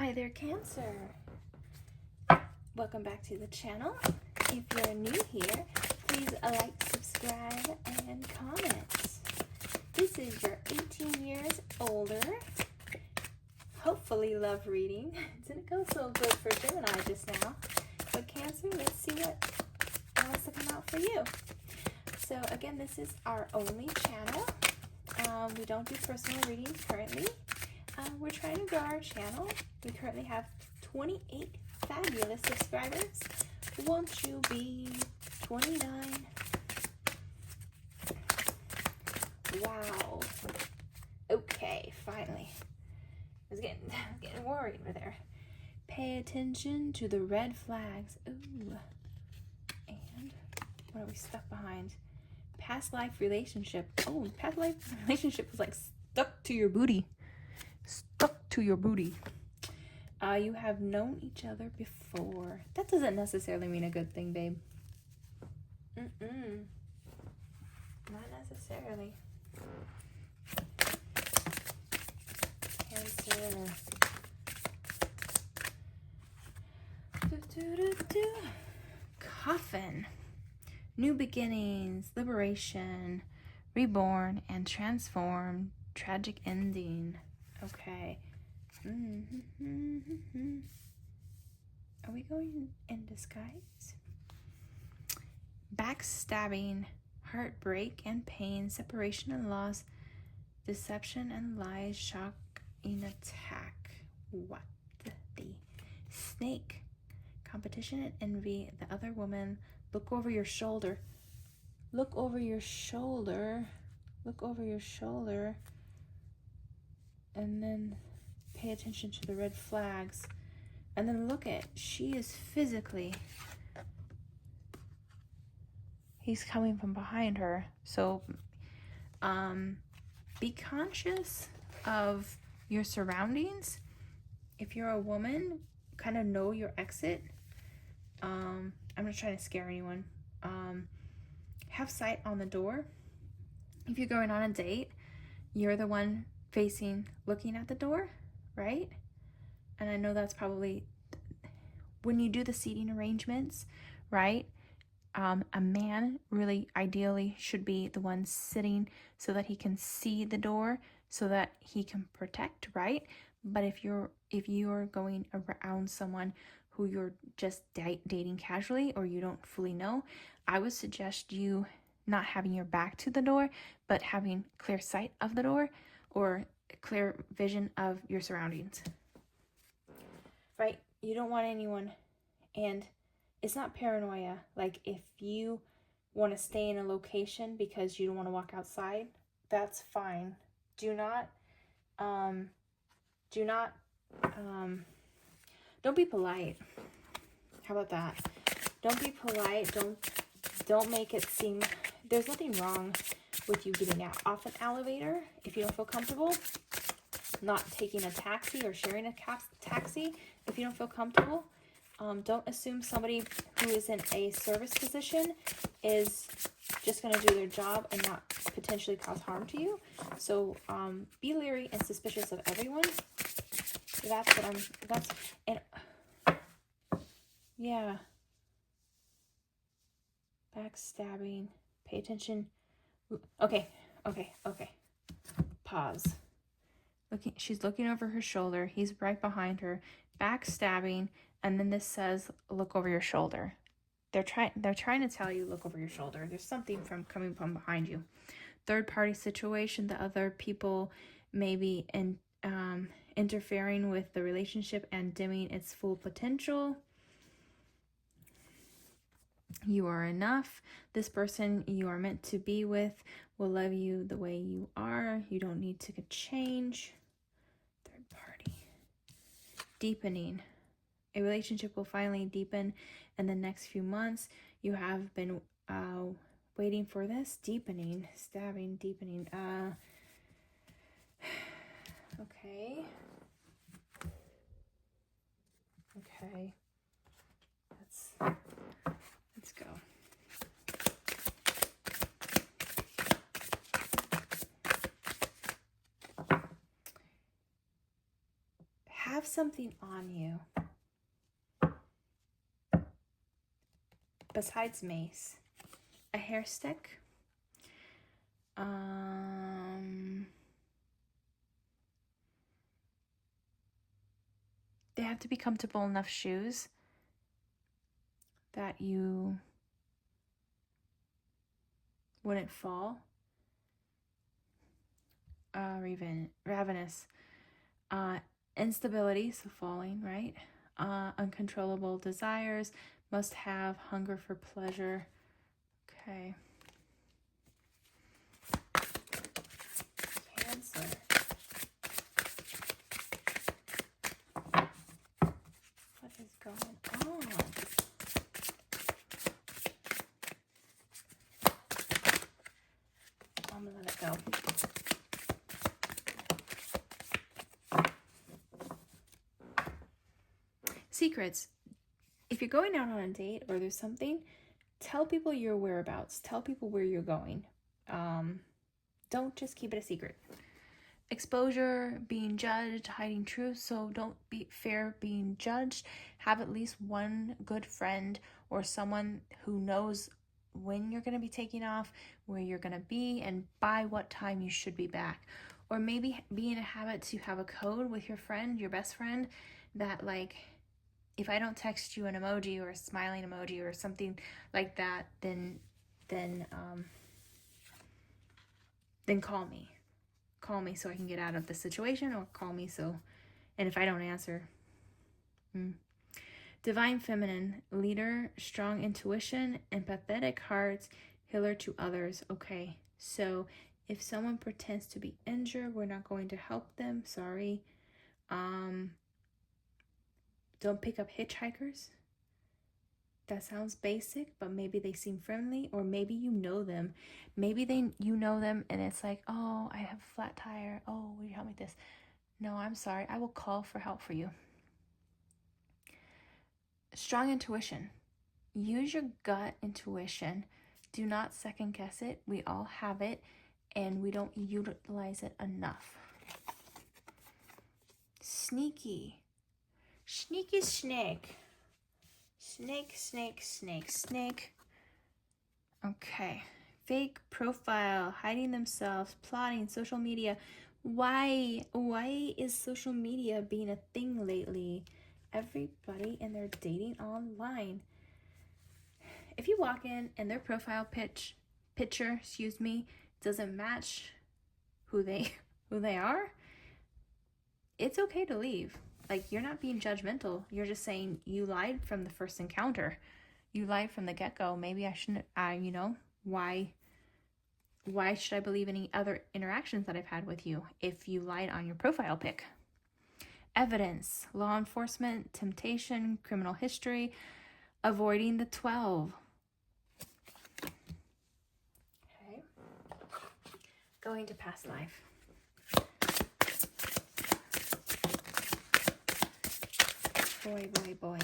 Hi there, Cancer. Welcome back to the channel. If you're new here, please like, subscribe, and comment. This is your 18 years older, hopefully love reading. Didn't go so good for Gemini just now, but Cancer, let's see what wants to come out for you. So again, this is our only channel. We don't do personal readings currently. We're trying to grow our channel. We currently have 28 fabulous subscribers. Won't you be 29? Wow. Okay, finally. I was getting worried over there. Pay attention to the red flags. Ooh. And what are we stuck behind? Past life relationship. Oh, past life relationship was like stuck to your booty. Stuck to your booty. You have known each other before. That doesn't necessarily mean a good thing, babe. Not necessarily. Cancer. Coffin. New beginnings, liberation, reborn, and transformed. Tragic ending. Okay. Are we going in disguise? Backstabbing, heartbreak and pain, separation and loss, deception and lies, shock in attack. What the snake? Competition and envy, the other woman. Look over your shoulder. Look over your shoulder. Look over your shoulder. And then pay attention to the red flags. And then look at, she is physically, he's coming from behind her. So be conscious of your surroundings. If you're a woman, kind of know your exit. I'm not trying to scare anyone. Have sight on the door. If you're going on a date, you're the one facing, looking at the door, right? And I know that's probably, when you do the seating arrangements, right? A man really ideally should be the one sitting so that he can see the door, so that he can protect, right? But if you're going around someone who you're just dating casually, or you don't fully know, I would suggest you not having your back to the door, but having clear sight of the door, or clear vision of your surroundings, right? You don't want anyone, and it's not paranoia. Like, if you want to stay in a location because you don't want to walk outside, that's fine. Don't be polite. How about that? Don't be polite. Don't make it seem, there's nothing wrong with you getting out off an elevator if you don't feel comfortable. Not taking a taxi or sharing a taxi if you don't feel comfortable. Don't assume somebody who is in a service position is just going to do their job and not potentially cause harm to you. So be leery and suspicious of everyone. Yeah. Backstabbing. Pay attention. Okay. Pause. She's looking over her shoulder. He's right behind her. Backstabbing. And then this says, look over your shoulder. They're trying to tell you, look over your shoulder. There's something coming from behind you. Third party situation. The other people may be interfering with the relationship and dimming its full potential. You are enough. This person you are meant to be with will love you the way you are. You don't need to change. Third party. Deepening. A relationship will finally deepen in the next few months. You have been waiting for this. Deepening. Stabbing. Deepening. Okay. Let's go. have something on you besides mace. A hair stick. They have to be comfortable enough shoes that you wouldn't fall. Ravenous. Instability, so falling, right? Uncontrollable desires, must have hunger for pleasure. Okay. Cancer. What is going on? I'm gonna let it go. Secrets. If you're going out on a date or there's something, tell people your whereabouts. Tell people where you're going. Don't just keep it a secret. Exposure, being judged, hiding truth. So don't be fear being judged. Have at least one good friend or someone who knows when you're going to be taking off, where you're going to be, and by what time you should be back. Or maybe be in a habit to have a code with your friend, your best friend, that like, if I don't text you an emoji or a smiling emoji or something like that, then call me. Call me so I can get out of the situation, or call me so, and if I don't answer. Divine feminine, leader, strong intuition, empathetic heart, healer to others. Okay, so if someone pretends to be injured, we're not going to help them. Sorry. Don't pick up hitchhikers. That sounds basic, but maybe they seem friendly, or maybe you know them. Maybe you know them and it's like, oh, I have a flat tire. Oh, will you help me with this? No, I'm sorry. I will call for help for you. Strong intuition. Use your gut intuition. Do not second guess it. We all have it and we don't utilize it enough. Sneaky. Sneaky snake. Snake. Okay. Fake profile, hiding themselves, plotting, social media. Why is social media being a thing lately? Everybody and their dating online. If you walk in and their profile picture, doesn't match who they are, it's okay to leave. Like, you're not being judgmental. You're just saying you lied from the first encounter. You lied from the get-go. Maybe I shouldn't, why should I believe any other interactions that I've had with you if you lied on your profile pic? Evidence, law enforcement, temptation, criminal history, avoiding the 12. Okay. Going to past life. Boy.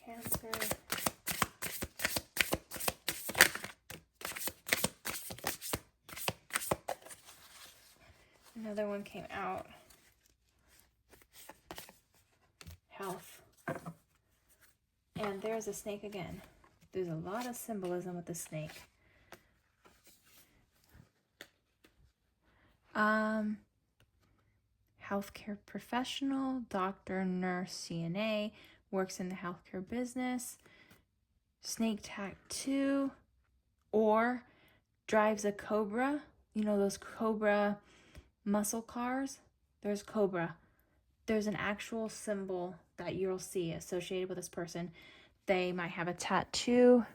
Cancer. Another one came out. Health. And there's a snake again. There's a lot of symbolism with the snake. Healthcare professional, doctor, nurse, CNA, works in the healthcare business, snake tattoo, or drives a cobra. You know those cobra muscle cars? There's cobra. There's an actual symbol that you'll see associated with this person. They might have a tattoo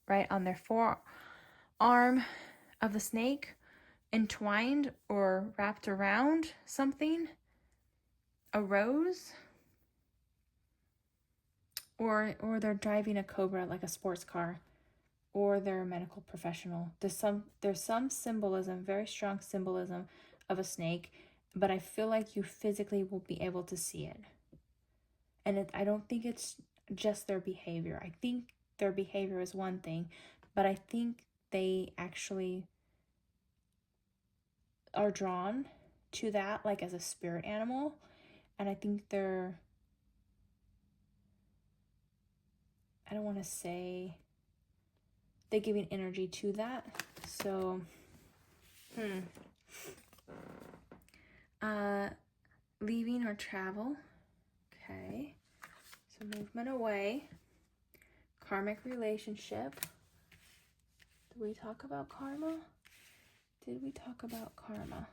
right on their forearm of the snake, entwined or wrapped around something, a rose, or they're driving a cobra like a sports car, or they're a medical professional. There's some symbolism, very strong symbolism of a snake, but I feel like you physically will be able to see it. And I don't think it's just their behavior. I think their behavior is one thing, but I think they actually are drawn to that, like as a spirit animal. And I think they're, I don't want to say they're giving energy to that. So, leaving or travel. Okay. So movement away. Karmic relationship. Did we talk about karma? Did we talk about karma?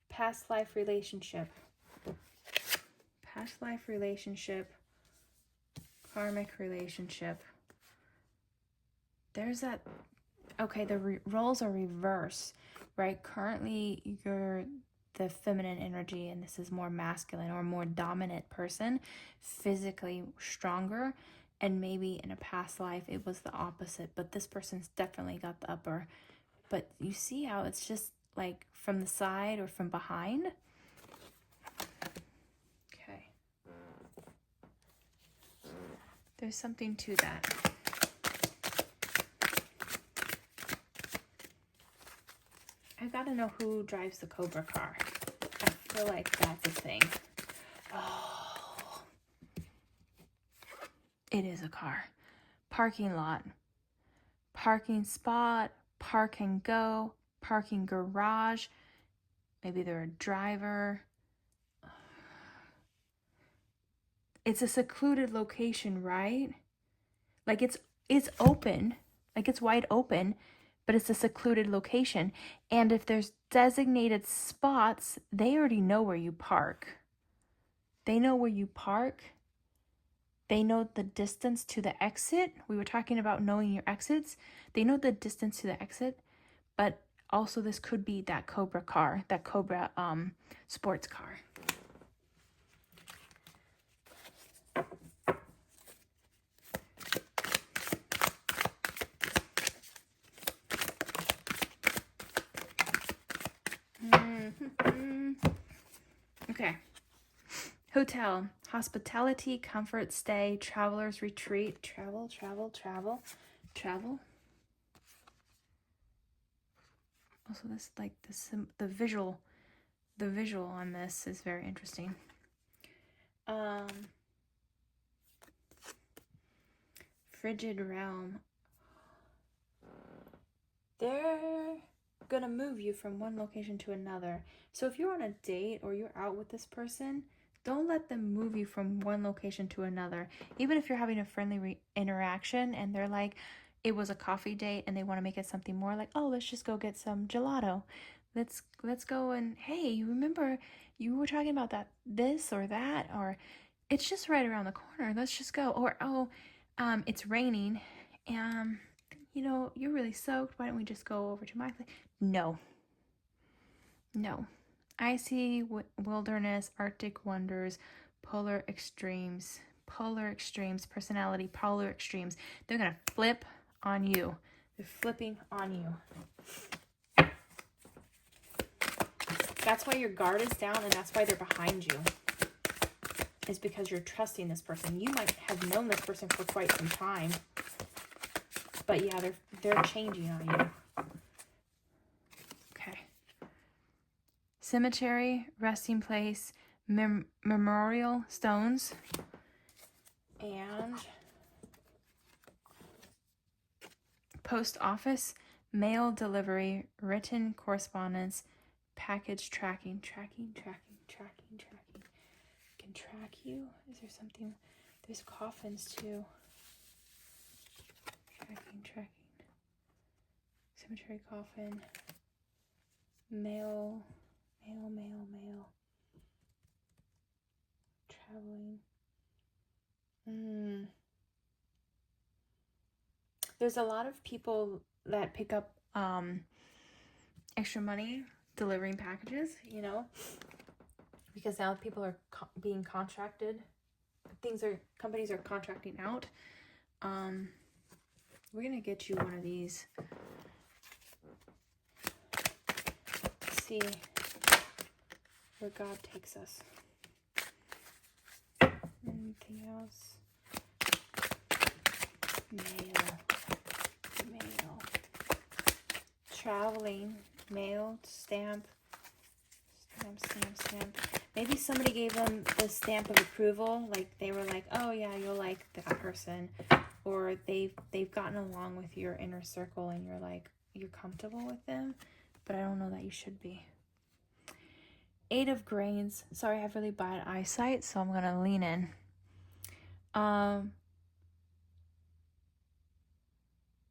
Past life relationship. Past life relationship. Karmic relationship. There's that. Okay, the roles are reversed, right? Currently, you're the feminine energy, and this is more masculine or more dominant person, physically stronger. And maybe in a past life, it was the opposite. But this person's definitely got the upper. But you see how it's just like from the side or from behind? Okay. There's something to that. I gotta know who drives the Cobra car. I feel like that's a thing. Oh. It is a car. Parking lot. Parking spot. Park and go. Parking garage. Maybe they're a driver. It's a secluded location, right? Like it's open. Like it's wide open. But it's a secluded location. And if there's designated spots, they already know where you park. They know where you park. They know the distance to the exit. We were talking about knowing your exits. They know the distance to the exit. But also this could be that Cobra car, that Cobra sports car. Okay. Hotel, hospitality, comfort, stay, traveler's retreat, travel. Also, this like the visual on this is very interesting. Frigid realm. They're gonna move you from one location to another. So if you're on a date or you're out with this person, don't let them move you from one location to another. Even if you're having a friendly interaction and they're like, it was a coffee date and they want to make it something more, like, oh, let's just go get some gelato. Let's go and, hey, you remember you were talking about this or that, or it's just right around the corner. Let's just go. Or, oh, it's raining and you're really soaked. Why don't we just go over to my place? No. Icy wilderness, Arctic wonders, polar extremes, personality, polar extremes. They're going to flip on you. They're flipping on you. That's why your guard is down, and that's why they're behind you. Is because you're trusting this person. You might have known this person for quite some time. But yeah, they're changing on you. Okay. Cemetery, resting place, memorial stones, and post office, mail delivery, written correspondence, package tracking. Can track you. Is there something? There's coffins too. Tracking. Cemetery coffin. Mail. Traveling. There's a lot of people that pick up extra money delivering packages, because now people are being contracted. Companies are contracting out. We're gonna get you one of these. Let's see where God takes us. Anything else? Mail. Traveling. mailed, stamp. Maybe somebody gave them the stamp of approval. Like they were like, oh yeah, you'll like that person. Or they've gotten along with your inner circle and you're comfortable with them. But I don't know that you should be. 8 of Grains. Sorry, I have really bad eyesight, so I'm going to lean in.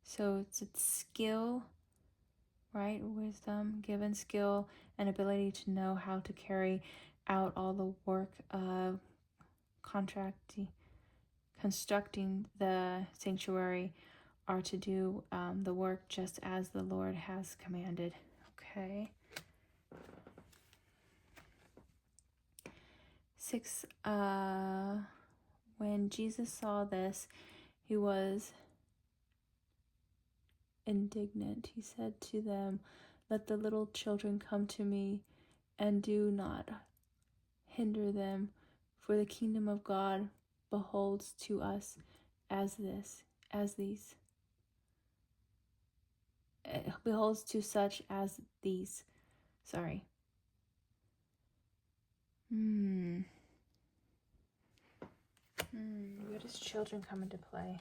So it's skill, right? Wisdom, given skill and ability to know how to carry out all the work of constructing the sanctuary are to do the work just as the Lord has commanded. Okay. 6, when Jesus saw this, he was indignant. He said to them, let the little children come to me, and do not hinder them, for the kingdom of God beholds to us beholds to such as these. Sorry. Where does children come into play?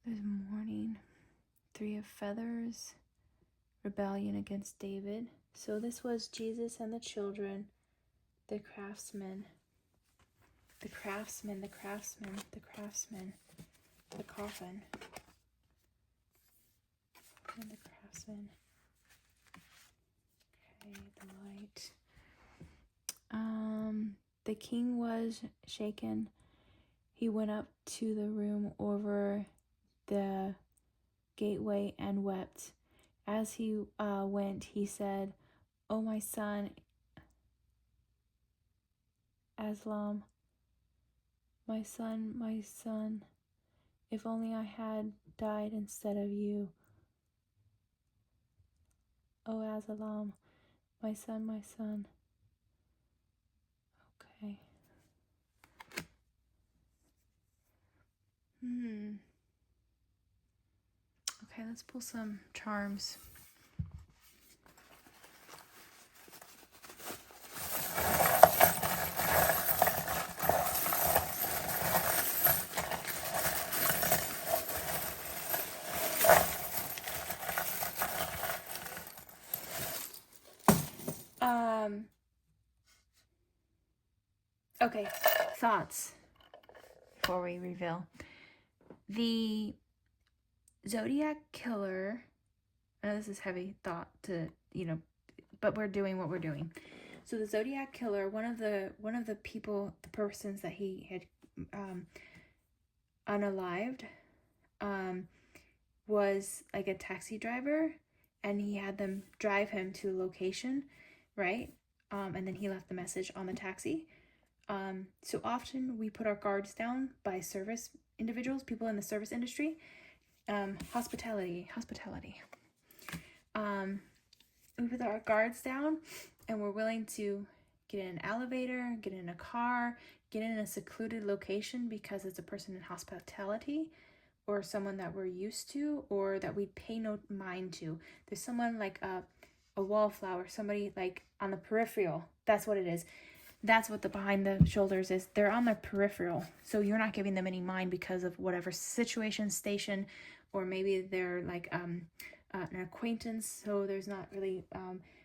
There's mourning, 3 of Feathers, rebellion against David. So this was Jesus and the children, the craftsmen, the coffin, and the craftsman. Okay, the light. The king was shaken. He went up to the room over the gateway and wept. As he went, he said, "Oh, my son, Aslam, my son, if only I had died instead of you. Oh, Aslam, my son." Okay. Okay, let's pull some charms. Okay, thoughts before we reveal. The Zodiac Killer, I know this is heavy thought to, but we're doing what we're doing. So the Zodiac Killer, one of the persons that he had unalived, was like a taxi driver, and he had them drive him to a location, right? And then he left the message on the taxi. So often we put our guards down by service individuals, people in the service industry, hospitality. We put our guards down, and we're willing to get in an elevator, get in a car, get in a secluded location because it's a person in hospitality or someone that we're used to or that we pay no mind to. There's someone like a wallflower, somebody like on the peripheral. That's what it is. That's what the behind the shoulders is. They're on the peripheral. So you're not giving them any mind because of whatever situation, station, or maybe they're like an acquaintance. So there's not really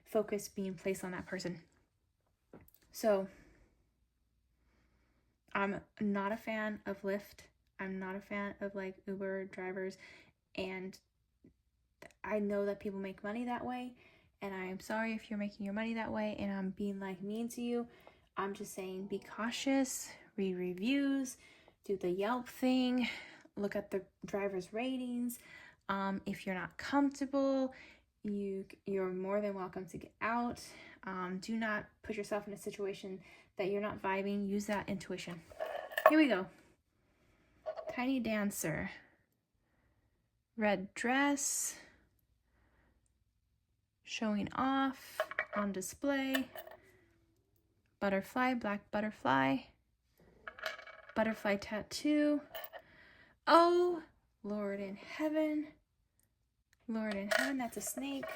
focus being placed on that person. So I'm not a fan of Lyft. I'm not a fan of like Uber drivers. And I know that people make money that way. And I am sorry if you're making your money that way and I'm being like mean to you. I'm just saying be cautious, read reviews, do the Yelp thing, look at the driver's ratings. If you're not comfortable, you're more than welcome to get out. Do not put yourself in a situation that you're not vibing. Use that intuition. Here we go. Tiny Dancer. Red dress. Showing off. On display. Butterfly, black butterfly. Butterfly tattoo. Oh, Lord in heaven. Lord in heaven, that's a snake.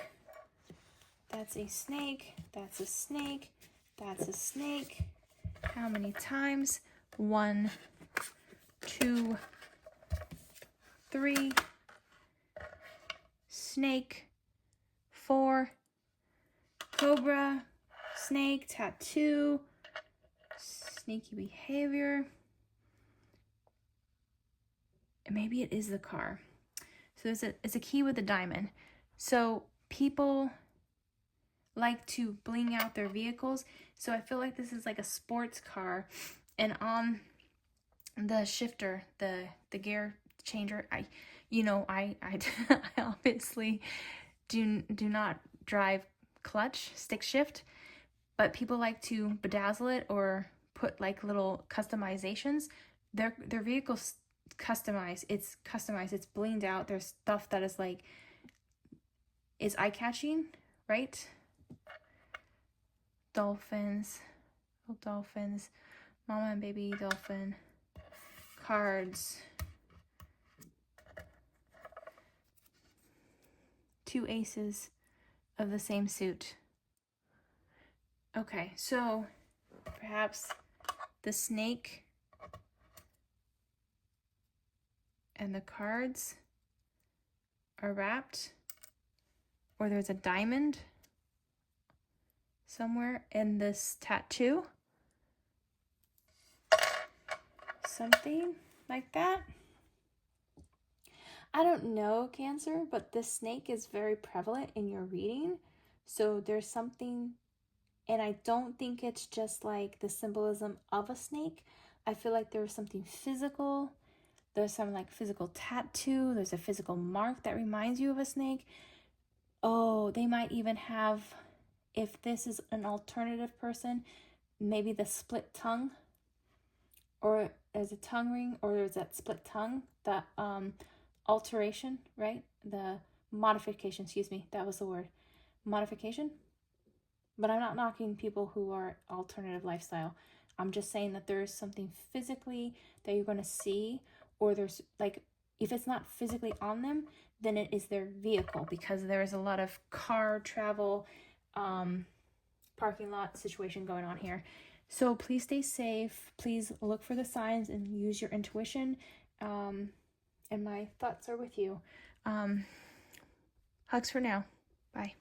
That's a snake. That's a snake. That's a snake. How many times? 1, 2, 3. Snake. 4. Cobra. Snake. Tattoo. Sneaky behavior. And maybe it is the car. So it's a key with a diamond. So people like to bling out their vehicles. So I feel like this is like a sports car, and on the shifter, the gear changer, I obviously do not drive clutch, stick shift, but people like to bedazzle it or put like little customizations. Their vehicles customized. It's customized. It's blinged out. There's stuff that is like is eye-catching, right? Dolphins, little dolphins, mama and baby dolphin, cards, 2 aces of the same suit. Okay, so perhaps the snake and the cards are wrapped, or there's a diamond somewhere in this tattoo. Something like that. I don't know, Cancer, but this snake is very prevalent in your reading. So there's something, and I don't think it's just like the symbolism of a snake. I feel like there's something physical. There's some like physical tattoo. There's a physical mark that reminds you of a snake. Oh, they might even have, if this is an alternative person, maybe the split tongue, or there's a tongue ring, or there's that split tongue, the alteration, right? The modification, excuse me, that was the word, modification. But I'm not knocking people who are alternative lifestyle. I'm just saying that there's something physically that you're going to see, or there's like, if it's not physically on them, then it is their vehicle, because there is a lot of car travel, parking lot situation going on here. So please stay safe. Please look for the signs and use your intuition. And my thoughts are with you. Hugs for now. Bye.